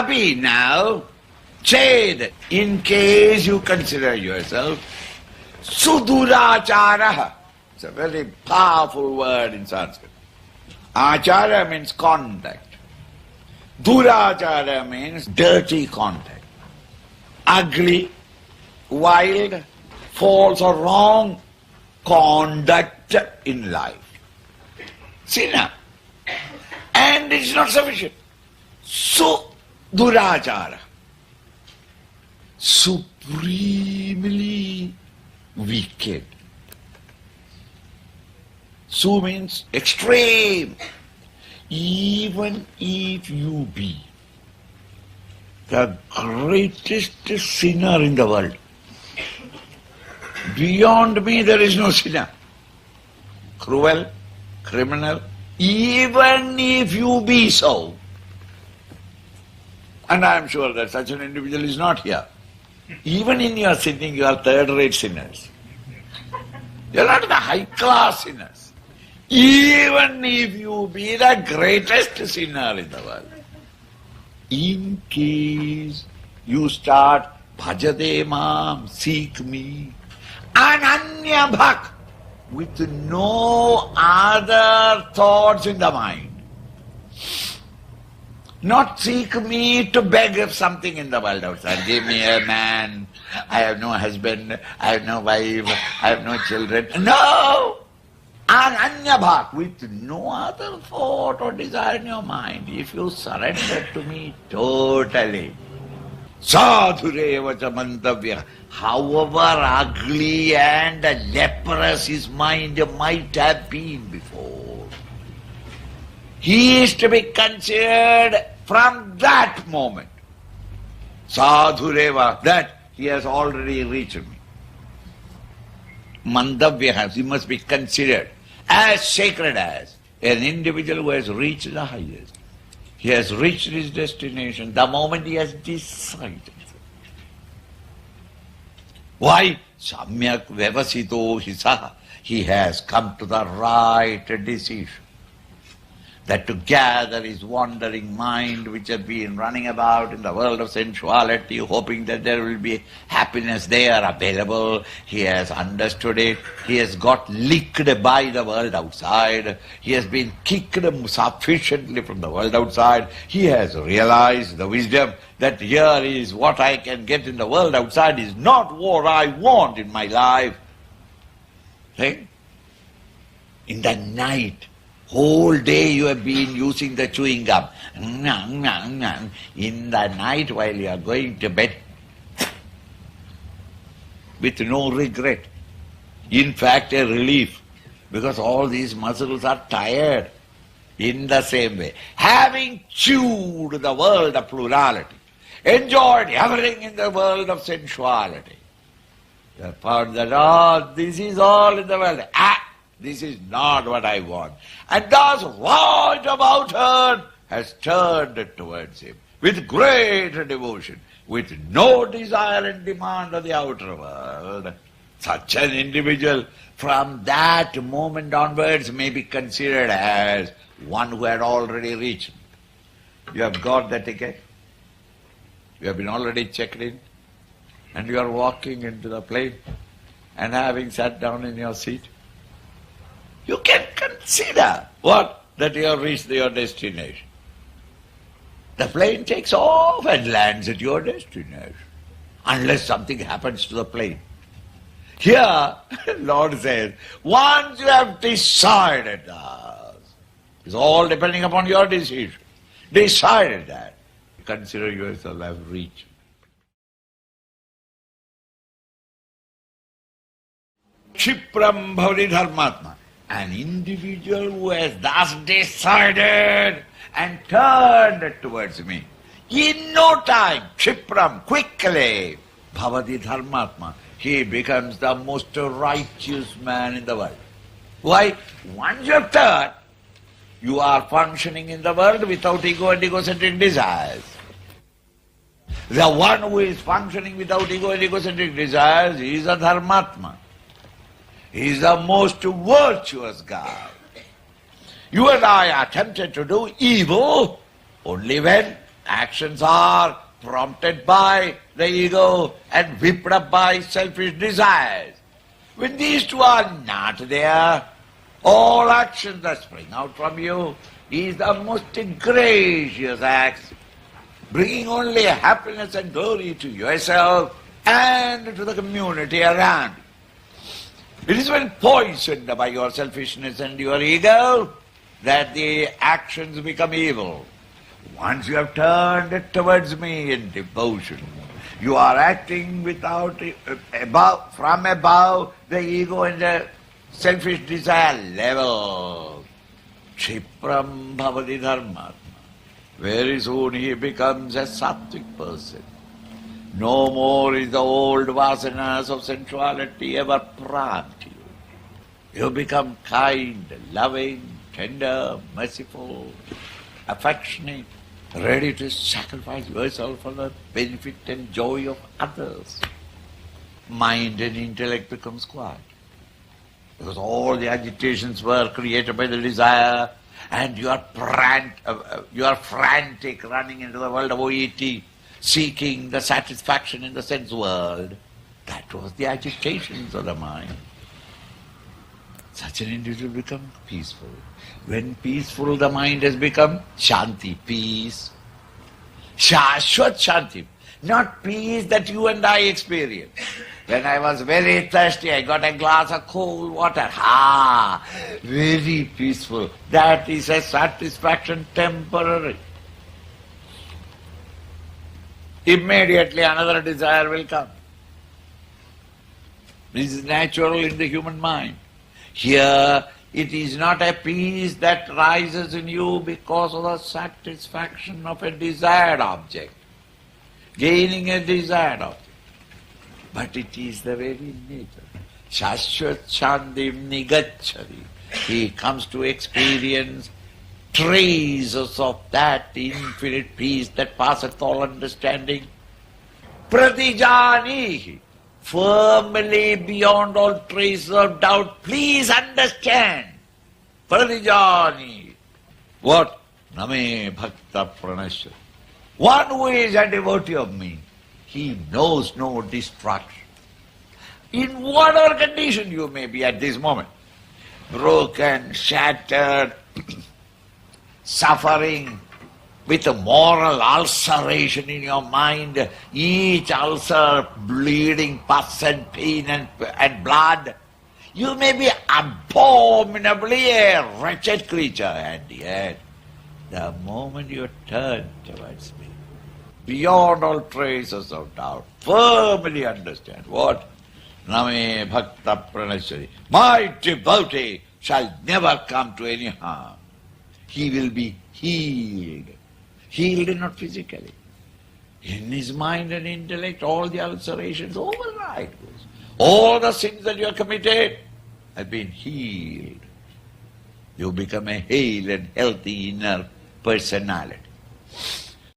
Happy now, Ched, in case you consider yourself Sudurachara. It's a very powerful word in Sanskrit. Achara means contact. Durachara means dirty contact. Ugly, wild, false or wrong conduct in life. Sinner. And it's not sufficient. Durachara. Supremely wicked. Su means extreme. Even if you be the greatest sinner in the world, beyond me there is no sinner. Cruel, criminal, even if you be so. And I am sure that such an individual is not here. Even in your sinning, you are third-rate sinners. You are not the high-class sinners. Even if you be the greatest sinner in the world. In case you start bhajate mam, seek me, ananya bhak, with no other thoughts in the mind. Not seek me to beg of something in the world outside. Give me a man. I have no husband. I have no wife. I have no children. No! Ananya bhak, with no other thought or desire in your mind. If you surrender to me totally. Sadhureva cha mantavya. However ugly and leprous his mind might have been before, he is to be considered from that moment. Sadhureva, that he has already reached me. Mandavya, he must be considered as sacred as an individual who has reached the highest. He has reached his destination the moment he has decided. Why? Samyak vyavasito hisaha. He has come to the right decision. That to gather his wandering mind which has been running about in the world of sensuality, hoping that there will be happiness there available. He has understood it. He has got licked by the world outside. He has been kicked sufficiently from the world outside. He has realized the wisdom that here is what I can get in the world outside is not what I want in my life. Right? In the night, whole day you have been using the chewing gum. In the night while you are going to bed, with no regret. In fact, a relief, because all these muscles are tired. In the same way, having chewed the world of plurality, enjoyed everything in the world of sensuality, you have found that, this is all in the world. This is not what I want. And thus right about her has turned towards him with great devotion, with no desire and demand of the outer world. Such an individual from that moment onwards may be considered as one who had already reached. You have got the ticket. You have been already checked in. And you are walking into the plane and having sat down in your seat. You can consider what? That you have reached your destination. The plane takes off and lands at your destination. Unless something happens to the plane. Here, Lord says, once you have decided that, it's all depending upon your decision. Decided that, consider yourself as reached. Kshipram bhavati dharmatma. An individual who has thus decided and turned towards me, in no time, kshipram, quickly, bhavati dharmatma, he becomes the most righteous man in the world. Why? Once you have turned, you are functioning in the world without ego and egocentric desires. The one who is functioning without ego and egocentric desires is a dharmatma. He is the most virtuous guy. You and I are tempted to do evil only when actions are prompted by the ego and whipped up by selfish desires. When these two are not there, all actions that spring out from you is the most gracious acts, bringing only happiness and glory to yourself and to the community around you. It is when poisoned by your selfishness and your ego that the actions become evil. Once you have turned towards me in devotion, you are acting without from above the ego and the selfish desire level. Kshipram bhavati dharma. Very soon he becomes a sattvic person. No more is the old vasanas of sensuality ever prompt you. You become kind, loving, tender, merciful, affectionate, ready to sacrifice yourself for the benefit and joy of others. Mind and intellect becomes quiet. Because all the agitations were created by the desire, and you are frantic, running into the world of OET, seeking the satisfaction in the sense world. That was the agitations of the mind. Such an individual becomes peaceful. When peaceful, the mind has become shanti, peace. Shashwat shanti, not peace that you and I experience. When I was very thirsty, I got a glass of cold water. Very peaceful. That is a satisfaction temporary. Immediately another desire will come. This is natural in the human mind. Here, it is not a peace that rises in you because of the satisfaction of a desired object, gaining a desired object. But it is the very nature. Shashwat Shantim Nigacchari. He comes to experience traces of that infinite peace that passeth all understanding. Pratijanihi. Firmly beyond all traces of doubt. Please understand. Pratijani. What? Name Bhakta Pranasya. One who is a devotee of me, he knows no destruction. In whatever condition you may be at this moment, broken, shattered, suffering, with a moral ulceration in your mind, each ulcer bleeding pus and pain and blood. You may be abominably a wretched creature, and yet the moment you turn towards me, beyond all traces of doubt, firmly understand what? Name Bhakta Pranasya. My devotee shall never come to any harm. He will be healed. Healed not physically. In his mind and intellect, all the ulcerations override. All the sins that you have committed have been healed. You become a hale and healthy inner personality.